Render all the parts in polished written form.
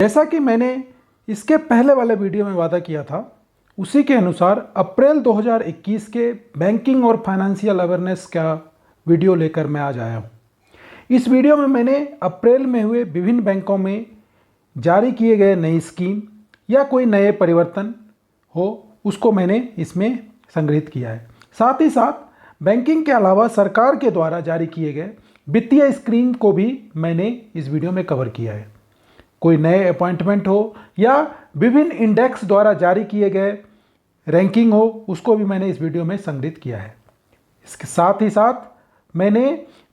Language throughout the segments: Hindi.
जैसा कि मैंने इसके पहले वाले वीडियो में वादा किया था, उसी के अनुसार अप्रैल 2021 के बैंकिंग और फाइनेंशियल अवेयरनेस का वीडियो लेकर मैं आज आया हूँ। इस वीडियो में मैंने अप्रैल में हुए विभिन्न बैंकों में जारी किए गए नई स्कीम या कोई नए परिवर्तन हो उसको मैंने इसमें संग्रहित किया है। साथ ही साथ बैंकिंग के अलावा सरकार के द्वारा जारी किए गए वित्तीय स्कीम को भी मैंने इस वीडियो में कवर किया है। कोई नए अपॉइंटमेंट हो या विभिन्न इंडेक्स द्वारा जारी किए गए रैंकिंग हो, उसको भी मैंने इस वीडियो में संग्रहित किया है। इसके साथ ही साथ मैंने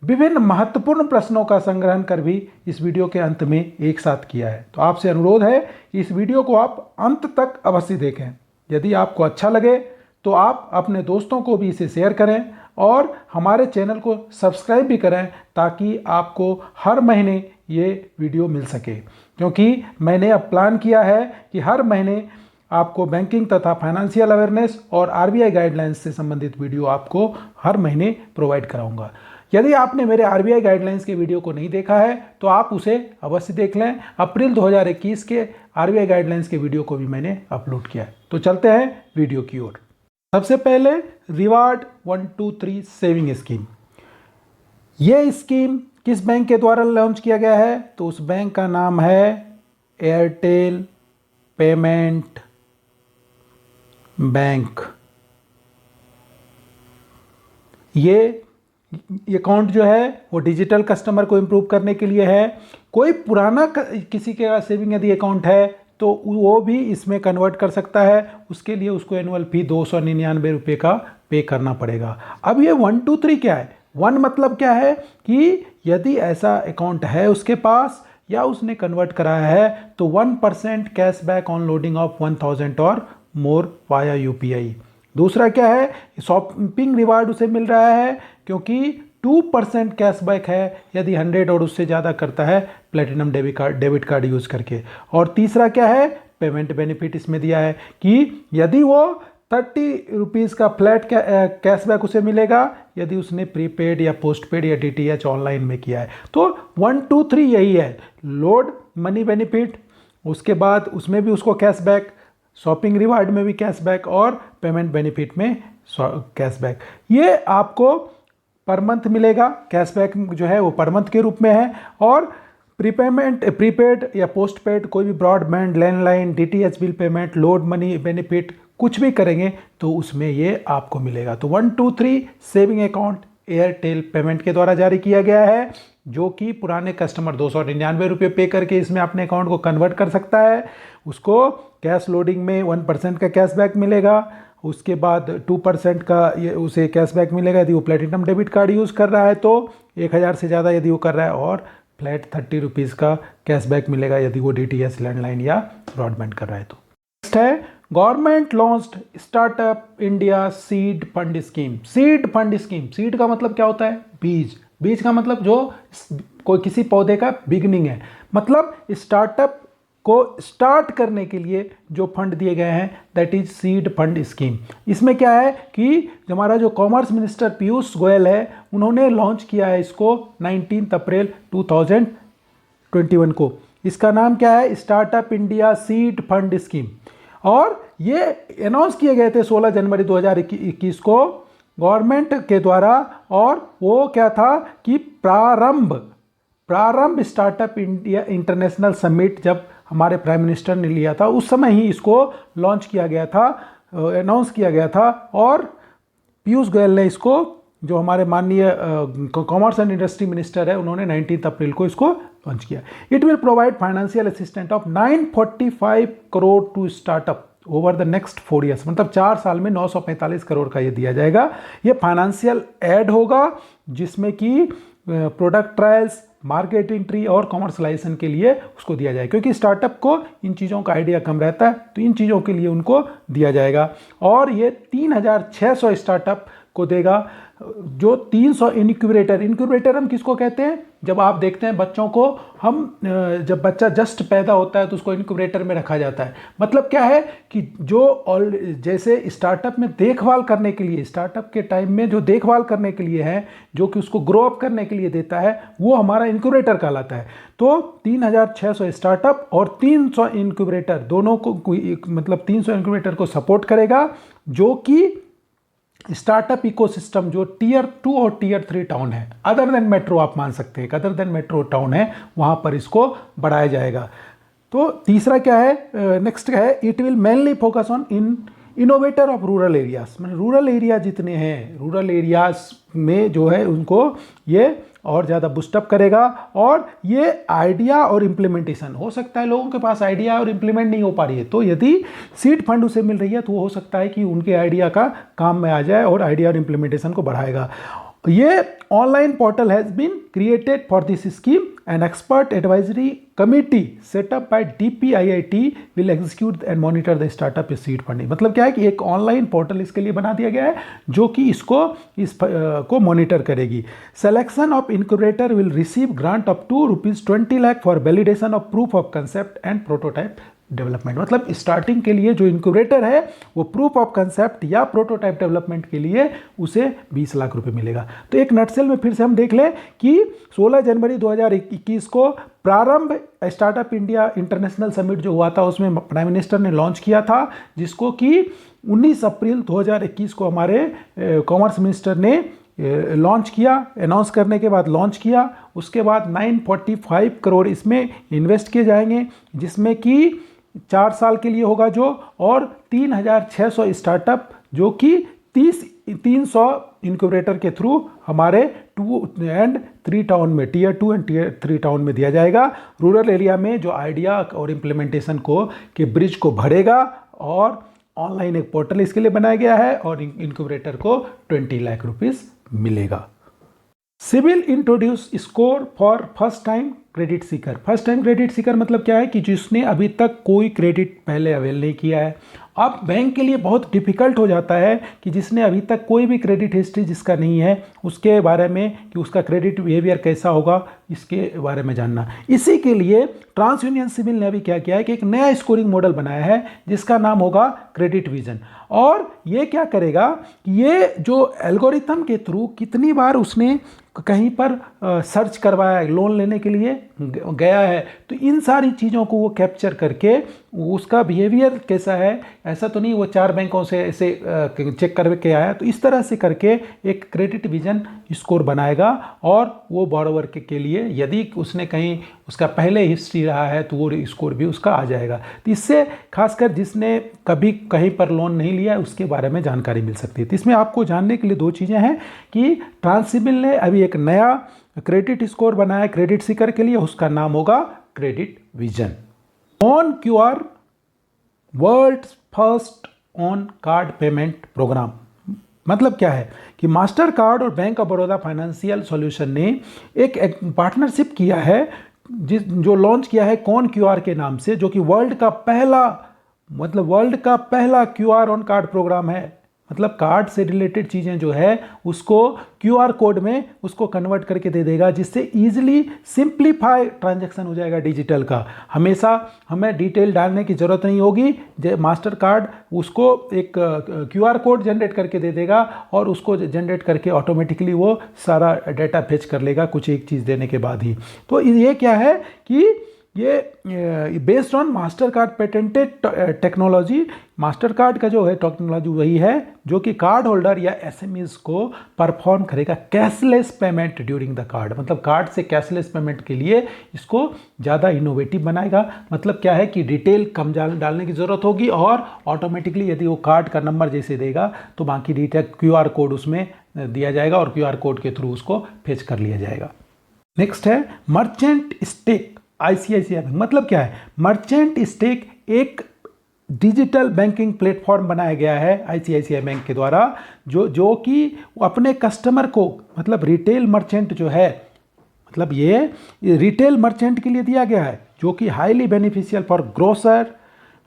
विभिन्न महत्वपूर्ण प्रश्नों का संग्रहण कर भी इस वीडियो के अंत में एक साथ किया है। तो आपसे अनुरोध है कि इस वीडियो को आप अंत तक अवश्य देखें। यदि आपको अच्छा लगे तो आप अपने दोस्तों को भी इसे शेयर करें और हमारे चैनल को सब्सक्राइब भी करें ताकि आपको हर महीने ये वीडियो मिल सके, क्योंकि मैंने अब प्लान किया है कि हर महीने आपको बैंकिंग तथा फाइनेंशियल अवेयरनेस और आरबीआई गाइडलाइंस से संबंधित वीडियो आपको हर महीने प्रोवाइड कराऊंगा। यदि आपने मेरे आरबीआई गाइडलाइंस के वीडियो को नहीं देखा है तो आप उसे अवश्य देख लें। अप्रैल 2021 के आरबीआई गाइडलाइंस के वीडियो को भी मैंने अपलोड किया है। तो चलते हैं वीडियो की ओर। सबसे पहले रिवार्ड 123 सेविंग स्कीम। ये स्कीम किस बैंक के द्वारा लॉन्च किया गया है? तो उस बैंक का नाम है एयरटेल पेमेंट बैंक। ये अकाउंट जो है वो डिजिटल कस्टमर को इम्प्रूव करने के लिए है। कोई पुराना किसी के सेविंग यदि अकाउंट है तो वो भी इसमें कन्वर्ट कर सकता है। उसके लिए उसको एनुअल फी 299 रुपये का पे करना पड़ेगा। अब ये 123 क्या है? 1 मतलब क्या है कि यदि ऐसा अकाउंट है उसके पास या उसने कन्वर्ट कराया है तो 1% कैशबैक ऑन लोडिंग ऑफ 1000 और मोर वाया यूपीआई। दूसरा क्या है? शॉपिंग रिवार्ड उसे मिल रहा है क्योंकि 2% कैशबैक है यदि 100 और उससे ज़्यादा करता है प्लेटिनम डेबिट कार्ड यूज़ करके। और तीसरा क्या है? पेमेंट बेनिफिट इसमें दिया है कि यदि वो 30 रुपीज़ का फ्लैट कैशबैक उसे मिलेगा यदि उसने प्रीपेड या पोस्टपेड या डीटीएच ऑनलाइन में किया है। तो 1 2 3 यही है, लोड मनी बेनिफिट, उसके बाद उसमें भी उसको कैशबैक, शॉपिंग रिवार्ड में भी कैशबैक और पेमेंट बेनिफिट में कैशबैक। ये आपको पर मंथ मिलेगा। कैशबैक जो है वो पर मंथ के रूप में है। और प्रीपेड या पोस्टपेड कोई भी broadband, landline, DTH bill payment, load money benefit कुछ भी करेंगे तो उसमें ये आपको मिलेगा। तो 123 सेविंग अकाउंट एयरटेल पेमेंट के द्वारा जारी किया गया है, जो कि पुराने कस्टमर 299 रुपये पे करके इसमें अपने अकाउंट को कन्वर्ट कर सकता है। उसको कैश लोडिंग में 1% का कैशबैक मिलेगा। उसके बाद 2% का ये उसे कैशबैक मिलेगा यदि वो प्लेटिनम डेबिट कार्ड यूज़ कर रहा है तो 1000 से ज़्यादा यदि वो कर रहा है, और फ्लैट 30 रुपीज़ का कैशबैक मिलेगा यदि वो डीटीएच, लैंडलाइन या ब्रॉडबैंड कर रहा है। तो नेक्स्ट है government launched startup India seed fund scheme. Seed fund scheme, seed का मतलब क्या होता है? बीज। बीज का मतलब जो कोई किसी पौधे का बिगनिंग है, मतलब स्टार्टअप को स्टार्ट करने के लिए जो फंड दिए गए हैं, that is seed fund scheme. इसमें क्या है कि हमारा जो कॉमर्स मिनिस्टर पीयूष गोयल है उन्होंने लॉन्च किया है इसको 19 अप्रैल 2021 को। इसका नाम क्या है? Startup India seed fund scheme. और ये अनाउंस किए गए थे 16 जनवरी 2021 को गवर्नमेंट के द्वारा। और वो क्या था कि प्रारंभ स्टार्टअप इंडिया इंटरनेशनल समिट जब हमारे प्राइम मिनिस्टर ने लिया था उस समय ही इसको लॉन्च किया गया था, अनाउंस किया गया था। और पीयूष गोयल ने इसको, जो हमारे माननीय कॉमर्स एंड इंडस्ट्री मिनिस्टर है, उन्होंने 19 अप्रैल को इसको लॉन्च किया। It will provide financial assistant of 945 crore to startup over the next 4 years. मतलब 4 साल में 945 करोड़ का ये दिया जाएगा। ये फाइनेंशियल एड होगा जिसमें कि प्रोडक्ट ट्रायल्स, मार्केट एंट्री और कॉमर्शलाइजेशन के लिए उसको दिया जाए, क्योंकि स्टार्टअप को इन चीज़ों का आइडिया कम रहता है तो इन चीज़ों के लिए उनको दिया जाएगा। और ये 3600 स्टार्टअप को देगा। जो 300 इनक्यूबेटर हम किसको कहते हैं? जब आप देखते हैं बच्चों को, हम जब बच्चा जस्ट पैदा होता है तो उसको इनक्यूबेटर में रखा जाता है। मतलब क्या है कि जो जैसे स्टार्टअप में देखभाल करने के लिए, स्टार्टअप के टाइम में जो देखभाल करने के लिए है, जो कि उसको ग्रो अप करने के लिए देता है, वो हमारा इनक्यूबेटर कहलाता है। तो 3600 स्टार्टअप और 300 इनक्यूबेटर दोनों को मतलब 300 इनक्यूबेटर को सपोर्ट करेगा, जो कि स्टार्टअप इकोसिस्टम जो टियर 2 और टियर 3 टाउन है, अदर देन मेट्रो, आप मान सकते हैं अदर देन मेट्रो टाउन है, वहाँ पर इसको बढ़ाया जाएगा। तो तीसरा क्या है, नेक्स्ट क्या है, it will mainly focus on innovator of rural areas. मतलब रूरल एरिया जितने हैं, रूरल एरियाज में जो है उनको ये और ज़्यादा बूस्टअप करेगा। और ये आइडिया और इम्प्लीमेंटेशन, हो सकता है लोगों के पास आइडिया और इम्प्लीमेंट नहीं हो पा रही है, तो यदि सीड फंड उसे मिल रही है तो हो सकता है कि उनके आइडिया का काम में आ जाए और आइडिया और इम्प्लीमेंटेशन को बढ़ाएगा। ये online portal has been created for this scheme and expert advisory committee setup by DPIIT will execute and monitor the startup seed funding. मतलब क्या है कि एक ऑनलाइन पोर्टल इसके लिए बना दिया गया है जो कि इसको मॉनिटर करेगी। Selection of incubator will receive grant up to ₹20 lakh for validation of proof of concept and prototype development. मतलब स्टार्टिंग के लिए जो इनक्यूबेटर है वो प्रूफ ऑफ कंसेप्ट या प्रोटोटाइप डेवलपमेंट के लिए उसे 20 लाख रुपए मिलेगा। तो एक नटसेल में फिर से हम देख लें कि 16 जनवरी 2021 को प्रारंभ स्टार्टअप इंडिया इंटरनेशनल समिट जो हुआ था उसमें प्राइम मिनिस्टर ने लॉन्च किया था, जिसको कि 19 अप्रैल 2021 को हमारे कॉमर्स मिनिस्टर ने लॉन्च किया। अनाउंस करने के बाद लॉन्च किया। उसके बाद 945 करोड़ इसमें इन्वेस्ट किए जाएंगे, जिसमें कि 4 साल के लिए होगा जो, और 3600 स्टार्टअप जो कि 300 इनक्यूबेटर के थ्रू हमारे 2 and 3 टाउन में, टियर 2 एंड टियर 3 टाउन में दिया जाएगा। रूरल एरिया में जो आइडिया और इम्प्लीमेंटेशन के ब्रिज को भरेगा। और ऑनलाइन एक पोर्टल इसके लिए बनाया गया है और इनक्यूबेटर को 20 लाख रुपीस मिलेगा। Civil introduce score for first time credit seeker. First time credit seeker मतलब क्या है कि जिसने अभी तक कोई क्रेडिट पहले अवेल नहीं किया है। अब बैंक के लिए बहुत डिफ़िकल्ट हो जाता है कि जिसने अभी तक कोई भी क्रेडिट हिस्ट्री जिसका नहीं है उसके बारे में, कि उसका क्रेडिट बिहेवियर कैसा होगा, इसके बारे में जानना। इसी के लिए ट्रांस यूनियन सिविल ने अभी क्या किया है कि एक नया स्कोरिंग मॉडल बनाया है जिसका नाम होगा क्रेडिट विजन। और ये क्या करेगा कि ये जो एल्गोरिथम के थ्रू कितनी बार उसने कहीं पर सर्च करवाया, लोन लेने के लिए गया है, तो इन सारी चीज़ों को वो कैप्चर करके उसका बिहेवियर कैसा है, ऐसा तो नहीं वो 4 बैंकों से ऐसे चेक करके आया, तो इस तरह से करके एक क्रेडिट विजन स्कोर बनाएगा। और वो बोरोवर के लिए यदि उसने कहीं उसका पहले हिस्ट्री रहा है तो वो स्कोर भी उसका आ जाएगा। तो इससे खासकर जिसने कभी कहीं पर लोन नहीं लिया है उसके बारे में जानकारी मिल सकती है। तो इसमें आपको जानने के लिए 2 चीज़ें हैं कि ट्रांसिबिल ने अभी एक नया क्रेडिट स्कोर बनाया है क्रेडिट सीकर के लिए, उसका नाम होगा credit vision. On QR world first on card payment programme. मतलब क्या है कि मास्टर कार्ड और bank of Baroda financial solution ने एक पार्टनरशिप किया है जो लॉन्च किया है कॉन QR के नाम से, जो कि वर्ल्ड का पहला QR ऑन कार्ड प्रोग्राम है। मतलब कार्ड से रिलेटेड चीज़ें जो है उसको QR कोड में उसको कन्वर्ट करके दे देगा, जिससे ईजिली सिंप्लीफाई ट्रांजैक्शन हो जाएगा डिजिटल का। हमेशा हमें डिटेल डालने की ज़रूरत नहीं होगी। मास्टर कार्ड उसको एक QR कोड जनरेट करके दे देगा और उसको जनरेट करके ऑटोमेटिकली वो सारा डाटा फेच कर लेगा कुछ एक चीज़ देने के बाद ही। तो ये क्या है कि ये based on master card patented technology. Master card का जो है टेक्नोलॉजी वही है जो कि कार्ड होल्डर या SMEs को परफॉर्म करेगा cashless payment during the card. मतलब कार्ड से कैशलेस पेमेंट के लिए इसको ज़्यादा इनोवेटिव बनाएगा। मतलब क्या है कि डिटेल कम डालने की ज़रूरत होगी और ऑटोमेटिकली यदि वो कार्ड का नंबर जैसे देगा तो बाकी डिटेल QR कोड उसमें दिया जाएगा और QR कोड के थ्रू उसको फेच कर लिया जाएगा। नेक्स्ट है मर्चेंट स्टेक ICICI बैंक। मतलब क्या है, मर्चेंट स्टेक एक डिजिटल बैंकिंग प्लेटफॉर्म बनाया गया है ICICI बैंक के द्वारा, जो कि अपने कस्टमर को, मतलब रिटेल मर्चेंट जो है, मतलब ये रिटेल मर्चेंट के लिए दिया गया है, जो कि highly beneficial for grocer,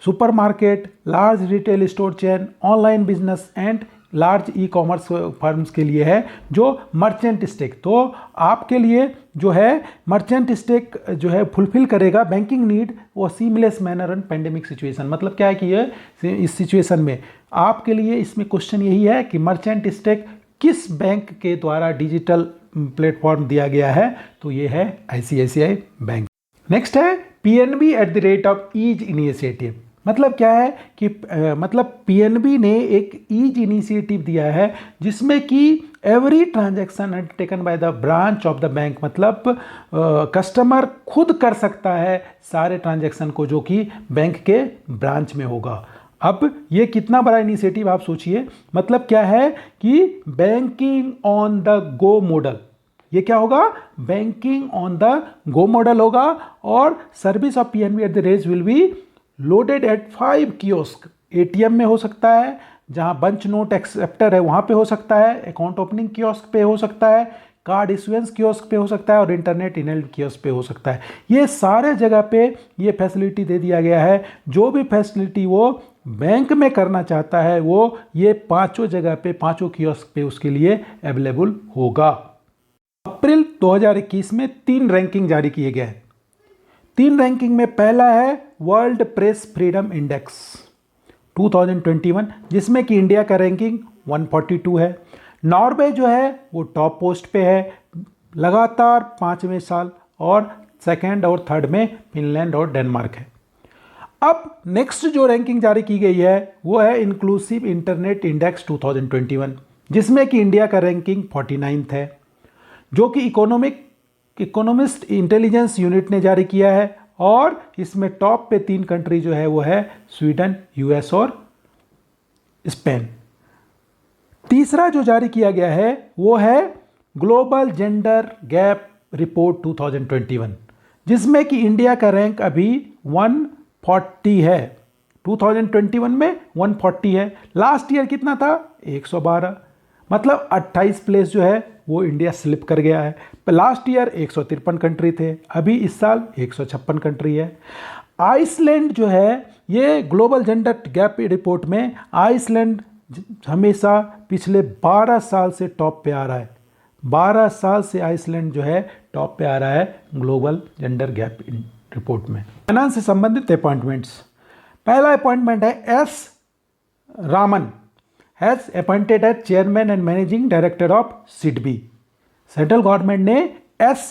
supermarket, large retail store chain, online business and large e commerce firms के लिए है जो मर्चेंट स्टेक। तो आपके लिए जो है मर्चेंट स्टेक जो है फुलफिल करेगा बैंकिंग नीड वो seamless manner in pandemic situation. मतलब क्या है कि ये इस सिचुएशन में आपके लिए इसमें क्वेश्चन यही है कि मर्चेंट स्टेक किस बैंक के द्वारा डिजिटल प्लेटफॉर्म दिया गया है, तो ये है ICICI बैंक। नेक्स्ट है PNB at the rate of ease initiative. मतलब क्या है कि मतलब PNB ने एक ईज इनिशिएटिव दिया है जिसमें कि every transaction undertaken by the branch of the bank, मतलब कस्टमर खुद कर सकता है सारे ट्रांजैक्शन को जो कि बैंक के ब्रांच में होगा। अब ये कितना बड़ा इनिशिएटिव आप सोचिए। मतलब क्या है कि banking on the go model, ये क्या होगा, banking on the go model होगा और service of PNB at the rate will be loaded at 5 kiosk. ATM में हो सकता है, जहां बंच नोट एक्सेप्टर है वहां पे हो सकता है, अकाउंट ओपनिंग कियोस्क पे हो सकता है, कार्ड इशुएंस कियोस्क पे हो सकता है और इंटरनेट इनेबल्ड कियोस्क पे हो सकता है। ये सारे जगह पे ये फैसिलिटी दे दिया गया है। जो भी फैसिलिटी वो बैंक में करना चाहता है वो ये पांचों जगह पे, पांचों कियोस्क पे उसके लिए अवेलेबल होगा। अप्रैल 2021 में 3 रैंकिंग जारी किए गए हैं। 3 रैंकिंग में पहला है वर्ल्ड प्रेस फ्रीडम इंडेक्स 2021, जिसमें कि इंडिया का रैंकिंग 142 है। नॉर्वे जो है वो टॉप पोस्ट पे है लगातार 5वें साल, और सेकंड और थर्ड में फिनलैंड और डेनमार्क है। अब नेक्स्ट जो रैंकिंग जारी की गई है वो है इंक्लूसिव इंटरनेट इंडेक्स 2021, जिसमें कि इंडिया का रैंकिंग 49th है, जो कि इकोनॉमिस्ट इंटेलिजेंस यूनिट ने जारी किया है। और इसमें टॉप पे 3 कंट्री जो है वो है स्वीडन, US और स्पेन। तीसरा जो जारी किया गया है वो है ग्लोबल जेंडर गैप रिपोर्ट 2021, जिसमें कि इंडिया का रैंक अभी 140 है। 2021 में 140 है। लास्ट ईयर कितना था, 112। मतलब 28 प्लेस जो है वो इंडिया स्लिप कर गया है। लास्ट ईयर 153 कंट्री थे, अभी इस साल 156 कंट्री है। आइसलैंड जो है ये ग्लोबल जेंडर गैप रिपोर्ट में आइसलैंड हमेशा पिछले 12 साल से टॉप पे आ रहा है। 12 साल से आइसलैंड जो है टॉप पे आ रहा है ग्लोबल जेंडर गैप रिपोर्ट में। फाइनेंस से संबंधित अपॉइंटमेंट्स, पहला अपॉइंटमेंट है S. Raman has appointed as chairman and managing director of SIDBI। Central government ने S.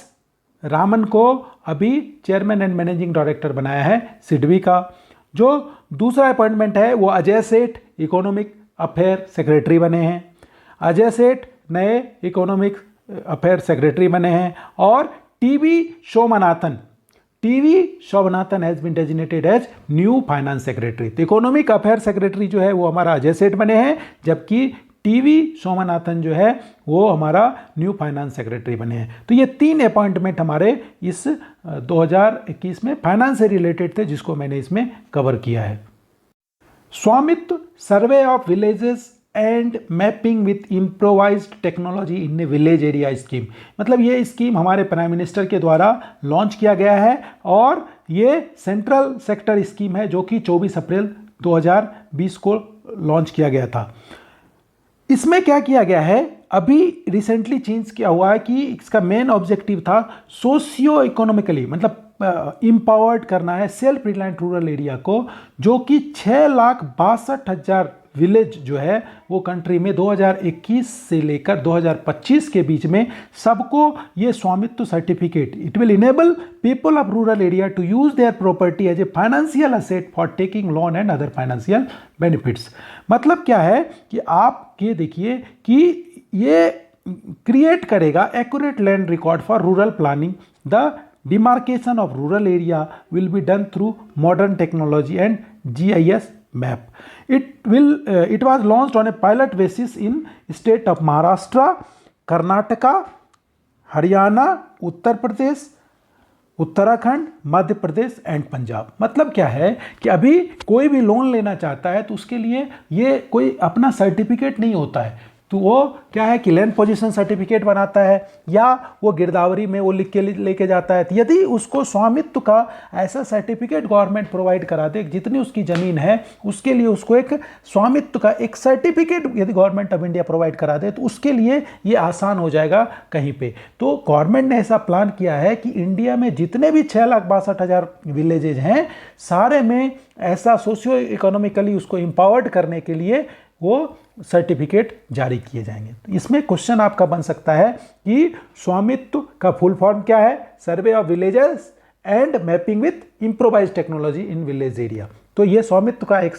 रामन को अभी चेयरमैन एंड मैनेजिंग डायरेक्टर बनाया है SIDBI का। जो दूसरा अपॉइंटमेंट है वो अजय सेठ इकोनॉमिक अफेयर सेक्रेटरी बने हैं। अजय सेठ नए इकोनॉमिक अफेयर सेक्रेटरी बने हैं। और TV Somanathan has been designated as new finance secretary. तो इकोनॉमिक अफेयर सेक्रेटरी जो है वो हमारा अजय सेठ बने हैं, जबकि TV शोभनाथन जो है वो हमारा न्यू फाइनेंस सेक्रेटरी बने हैं। तो ये 3 अपॉइंटमेंट हमारे इस 2021 में फाइनेंस से रिलेटेड थे, जिसको मैंने इसमें कवर किया है। स्वामित्व survey of villages and mapping with improvised technology in A village area scheme. मतलब ये स्कीम हमारे प्राइम मिनिस्टर के द्वारा लॉन्च किया गया है और ये सेंट्रल सेक्टर स्कीम है, जो कि 24 अप्रैल 2020 को लॉन्च किया गया था। इसमें क्या किया गया है, अभी रिसेंटली चेंज किया हुआ है कि इसका मेन ऑब्जेक्टिव था सोशियो इकोनॉमिकली, मतलब इम्पावर्ड करना है सेल्फ रिलायंट रूरल एरिया को, जो कि 6,62,000 विलेज जो है वो कंट्री में 2021 से लेकर 2025 के बीच में सबको ये Svamitva certificate, it will enable people of rural area to use their property as a financial asset for taking loan and other financial benefits. मतलब क्या है कि आप ये देखिए कि ये क्रिएट करेगा accurate land record for rural planning. The demarcation of rural area will be done through modern technology and GIS map. It was launched on a pilot basis in state of Maharashtra, Karnataka, Haryana, Uttar Pradesh, Uttarakhand, Madhya Pradesh and Punjab. मतलब क्या है कि अभी कोई भी लोन लेना चाहता है तो उसके लिए ये कोई अपना सर्टिफिकेट नहीं होता है, तो वो क्या है कि लैंड पोजीशन सर्टिफिकेट बनाता है या वो गिरदावरी में वो लिख के लेके जाता है। यदि उसको स्वामित्व का ऐसा सर्टिफिकेट गवर्नमेंट प्रोवाइड करा दे, जितनी उसकी ज़मीन है उसके लिए उसको एक स्वामित्व का एक सर्टिफिकेट यदि गवर्नमेंट ऑफ इंडिया प्रोवाइड करा दे तो उसके लिए ये आसान हो जाएगा कहीं पे। तो गवर्नमेंट ने ऐसा प्लान किया है कि इंडिया में जितने भी 6,62,000 विलेजेज हैं सारे में ऐसा सोशियो इकोनॉमिकली उसको एम्पावर्ड करने के लिए वो सर्टिफिकेट जारी किए जाएंगे। तो इसमें क्वेश्चन आपका बन सकता है कि स्वामित्व का फुल फॉर्म क्या है? Survey of villages and mapping with improvise technology in village area. तो ये स्वामित्व का एक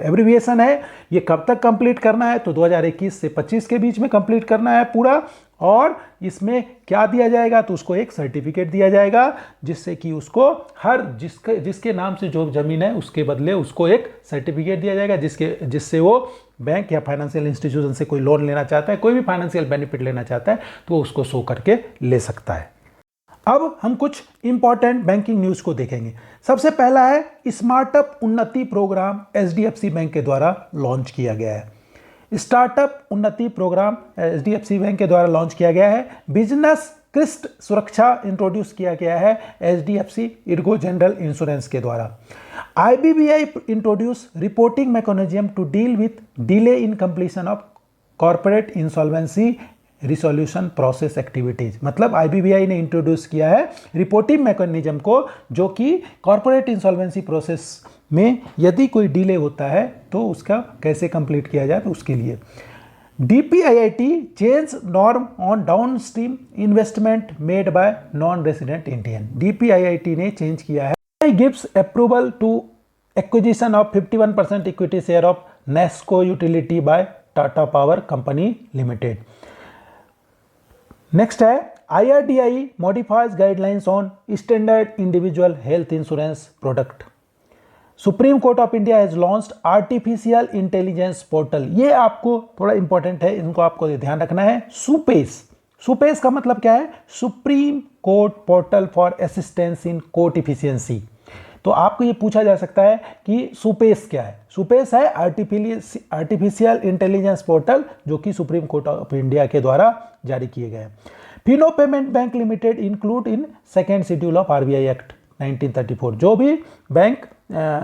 एब्रिविएशन है। ये कब तक कंप्लीट करना है? तो 2021 से 25 के बीच में कंप्लीट करना है पूरा। और इसमें क्या दिया जाएगा? तो उसको एक सर्टिफिकेट दिया जाएगा जिससे कि उसको हर जिसके नाम से जो जमीन है उसके बदले उसको एक सर्टिफिकेट दिया जाएगा जिससे वो बैंक या फाइनेंशियल इंस्टीट्यूशन से कोई लोन लेना चाहता है, कोई भी फाइनेंशियल बेनिफिट लेना चाहता है तो वो उसको शो करके ले सकता है। अब हम कुछ इंपॉर्टेंट बैंकिंग न्यूज़ को देखेंगे। सबसे पहला है स्टार्टअप उन्नति प्रोग्राम एचडीएफसी बैंक के द्वारा लॉन्च किया गया है। स्टार्टअप उन्नति प्रोग्राम एचडीएफसी बैंक के द्वारा लॉन्च किया गया है। बिजनेस क्रिस्ट सुरक्षा इंट्रोड्यूस किया गया है एचडीएफसी इर्गो जनरल इंश्योरेंस के द्वारा। IBBI introduce reporting mechanism to deal with delay in completion of corporate insolvency resolution process activities. मतलब आईबीबीआई ने इंट्रोड्यूस किया है रिपोर्टिंग मैकेनिज्म को जो कि कॉर्पोरेट इंसॉल्वेंसी प्रोसेस में यदि कोई डिले होता है तो उसका कैसे कंप्लीट किया जाए तो उसके लिए। DPIIT change norm on downstream investment made by non resident Indian. DPIIT ने चेंज किया है। Gives approval to acquisition of 51% equity share of NESCO utility by Tata power company limited. Next है IRDAI modifies guidelines on standard individual health insurance product. Supreme Court of India has launched artificial intelligence portal. ये आपको थोड़ा इंपॉर्टेंट है, इनको आपको ध्यान रखना है। सुपेस, सुपेस का मतलब क्या है? Supreme court portal for assistance in court efficiency. तो आपको ये पूछा जा सकता है कि सुपेस क्या है? सुपेस है आर्टिफिशियल इंटेलिजेंस पोर्टल जो कि सुप्रीम कोर्ट ऑफ इंडिया के द्वारा जारी किए गए। Fino payment bank limited include in second schedule of RBI act 1934। जो भी बैंक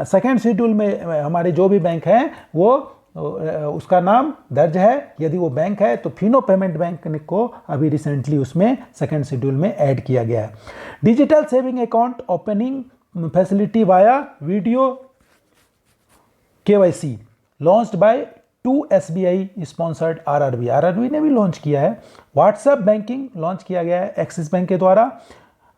सेकेंड शेड्यूल में हमारे जो भी बैंक हैं वो उसका नाम दर्ज है। यदि वो बैंक है तो फिनो पेमेंट बैंक को अभी रिसेंटली उसमें सेकेंड शेड्यूल में ऐड किया गया है। Digital saving account opening facility via video KYC launched by 2 SBI sponsored RRB ने भी लॉन्च किया है। व्हाट्सएप बैंकिंग लॉन्च किया गया है एक्सिस बैंक के द्वारा।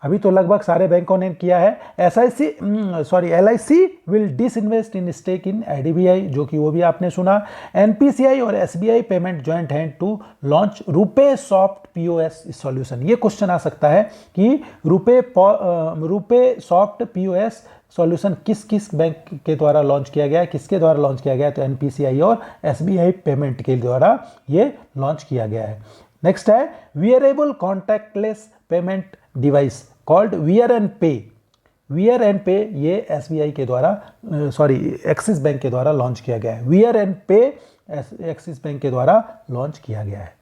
अभी तो लगभग सारे बैंकों ने किया है। LIC will disinvest in stake in IDBI, जो कि वो भी आपने सुना। NPCI और SBI payment joint hand to launch RuPay soft POS solution. ये क्वेश्चन आ सकता है कि रुपे सॉफ्ट POS सॉल्यूशन किस किस बैंक के द्वारा लॉन्च किया गया है, किसके द्वारा लॉन्च किया गया है? तो NPCI और SBI पेमेंट के द्वारा ये लॉन्च किया गया है। नेक्स्ट है wearable contactless payment device called wear and पे। वियर एंड पे ये SBI के द्वारा एक्सिस बैंक के द्वारा लॉन्च किया गया है। वियर एंड पे एक्सिस बैंक के द्वारा लॉन्च किया गया है।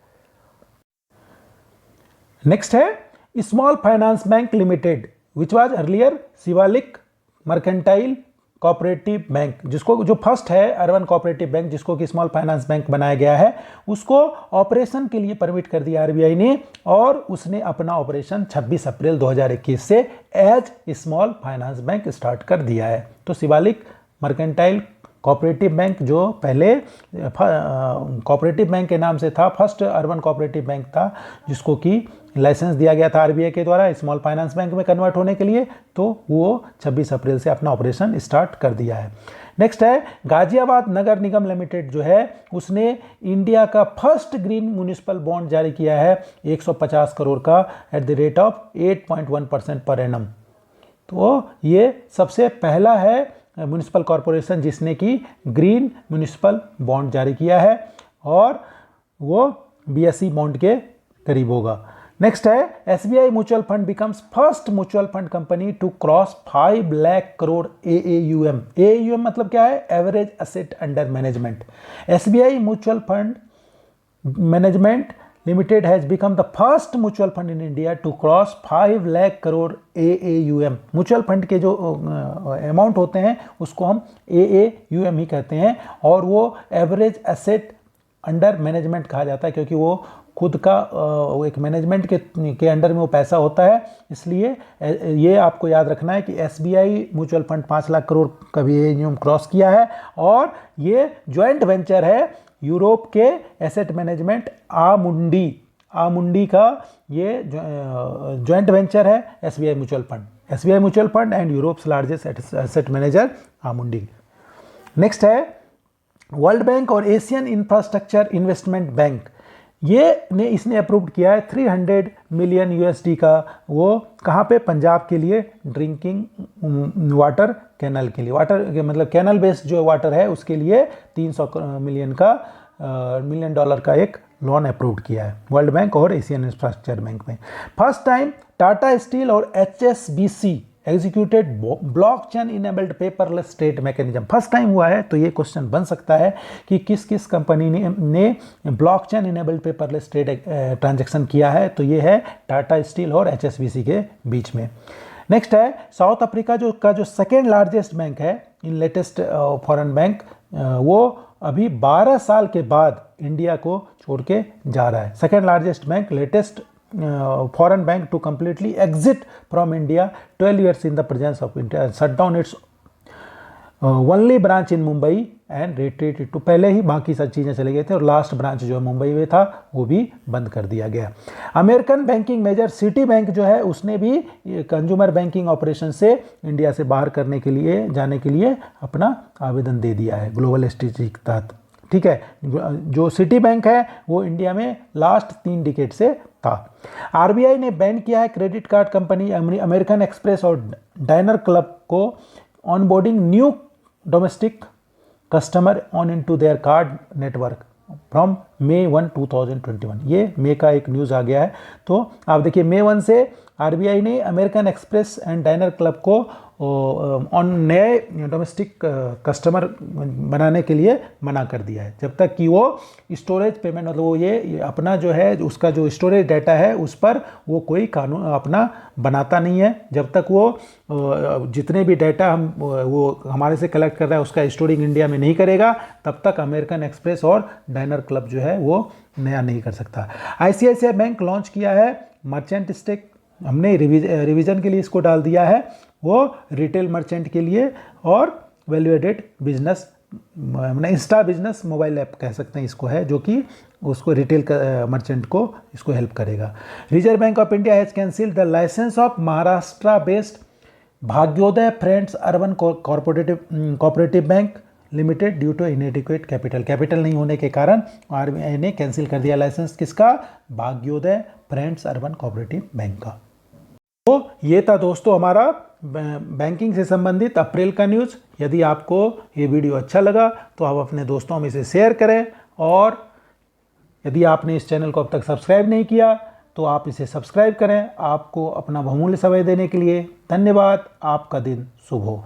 नेक्स्ट है small finance bank limited which was earlier Shivalik mercantile cooperative bank, जिसको जो फर्स्ट है अर्बन कोऑपरेटिव बैंक जिसको कि स्मॉल फाइनेंस बैंक बनाया गया है, उसको ऑपरेशन के लिए परमिट कर दिया आरबीआई ने और उसने अपना ऑपरेशन 26 अप्रैल 2021 से as small finance bank start कर दिया है। तो शिवालिक मर्केंटाइल कोऑपरेटिव बैंक जो पहले कोऑपरेटिव बैंक के नाम से था, फर्स्ट अर्बन कोऑपरेटिव बैंक था जिसको कि लाइसेंस दिया गया था आरबीआई के द्वारा स्मॉल फाइनेंस बैंक में कन्वर्ट होने के लिए, तो वो 26 अप्रैल से अपना ऑपरेशन स्टार्ट कर दिया है। नेक्स्ट है गाजियाबाद नगर निगम लिमिटेड जो है उसने इंडिया का फर्स्ट ग्रीन म्युनिसिपल बॉन्ड जारी किया है 150 करोड़ का eight the rate of 8.1% per annum. तो ये सबसे पहला है म्युनिसिपल कॉरपोरेशन जिसने कि ग्रीन म्युनिसिपल बॉन्ड जारी किया है और वो BSE बॉन्ड के करीब होगा। नेक्स्ट है SBI mutual fund becomes first mutual fund company to cross 5 lakh crore AAUM। AAUM मतलब क्या है? Average asset under management. SBI mutual fund management limited has become the first mutual fund in India to cross 5 lakh crore AAUM। Mutual fund के जो अमाउंट होते हैं उसको हम AAUM ही कहते हैं, और वो एवरेज एसेट अंडर मैनेजमेंट कहा जाता है, क्योंकि वो खुद का एक मैनेजमेंट के अंडर में वो पैसा होता है। इसलिए ये आपको याद रखना है कि SBI mutual fund 5 lakh crore का भी AAUM क्रॉस किया है, और ये जॉइंट वेंचर है यूरोप के एसेट मैनेजमेंट आमुंडी का ये जॉइंट वेंचर है SBI mutual fund and Europe's largest asset manager Amundi. Next है वर्ल्ड बैंक और एशियन इंफ्रास्ट्रक्चर इन्वेस्टमेंट बैंक, इसने अप्रूव्ड किया है 300 मिलियन USD का, वो कहाँ पे, पंजाब के लिए ड्रिंकिंग वाटर कैनल के लिए, वाटर मतलब कैनल बेस्ड जो वाटर है उसके लिए 300 मिलियन डॉलर का एक लोन अप्रूव्ड किया है वर्ल्ड बैंक और एशियन इंफ्रास्ट्रक्चर बैंक में। फर्स्ट टाइम टाटा स्टील और HSBC executed blockchain enabled paperless trade mechanism. First time हुआ है, तो ये क्वेश्चन बन सकता है कि किस किस कंपनी ने blockchain enabled paperless trade transaction किया है, तो ये है टाटा स्टील और HSBC के बीच में। नेक्स्ट है साउथ अफ्रीका जो सेकेंड लार्जेस्ट बैंक है इन लेटेस्ट फॉरेन बैंक, वो अभी 12 साल के बाद इंडिया को छोड़ के जा रहा है। Second largest bank, latest foreign bank to completely exit from India 12 years in the presence of India, shut down its only branch in Mumbai and retreated to, पहले ही बाकी सब चीज़ें चले गए थे और लास्ट ब्रांच जो मुंबई में था वो भी बंद कर दिया गया। American banking major Citi bank जो है उसने भी कंज्यूमर बैंकिंग ऑपरेशन से इंडिया से बाहर जाने के लिए अपना आवेदन दे दिया है ग्लोबल स्ट्रेटेजी के तहत। ठीक है, जो सिटी बैंक है वो इंडिया में लास्ट 3 डिकेड से था। RBI ने बैन किया है credit card company American express और डायनर क्लब को onboarding new domestic customer on into their card network from May 1, 2021। ये मई का एक न्यूज़ आ गया है। तो आप देखिए May 1 से RBI ने American express and diner club को नए डोमेस्टिक कस्टमर बनाने के लिए मना कर दिया है, जब तक कि वो स्टोरेज पेमेंट मतलब वो ये अपना जो है उसका जो स्टोरेज डाटा है उस पर वो कोई कानून अपना बनाता नहीं है। जब तक वो जितने भी डाटा वो हमारे से कलेक्ट कर रहा है उसका स्टोरिंग इंडिया में नहीं करेगा, तब तक अमेरिकन एक्सप्रेस और डायनर क्लब जो है वो नया नहीं कर सकता। ICICI बैंक लॉन्च किया है मर्चेंट स्टेक, हमने रिवीजन के लिए इसको डाल दिया है, वो रिटेल मर्चेंट के लिए और वैल्यू एडेड बिजनेस हमने इंस्टा बिजनेस मोबाइल ऐप कह सकते हैं इसको है, जो कि उसको रिटेल मर्चेंट को इसको हेल्प करेगा। Reserve bank of India has cancelled the licence of Maharashtra based Bhagyodaya friends urban cooperative bank limited due to inadequate capital नहीं होने के कारण RBI ने कैंसिल कर दिया लाइसेंस किसका, भाग्योदय फ्रेंड्स अर्बन कोऑपरेटिव बैंक का। तो ये था दोस्तों हमारा बैंकिंग से संबंधित अप्रैल का न्यूज़। यदि आपको ये वीडियो अच्छा लगा तो आप अपने दोस्तों में इसे शेयर करें, और यदि आपने इस चैनल को अब तक सब्सक्राइब नहीं किया तो आप इसे सब्सक्राइब करें। आपको अपना बहुमूल्य समय देने के लिए धन्यवाद। आपका दिन शुभ हो।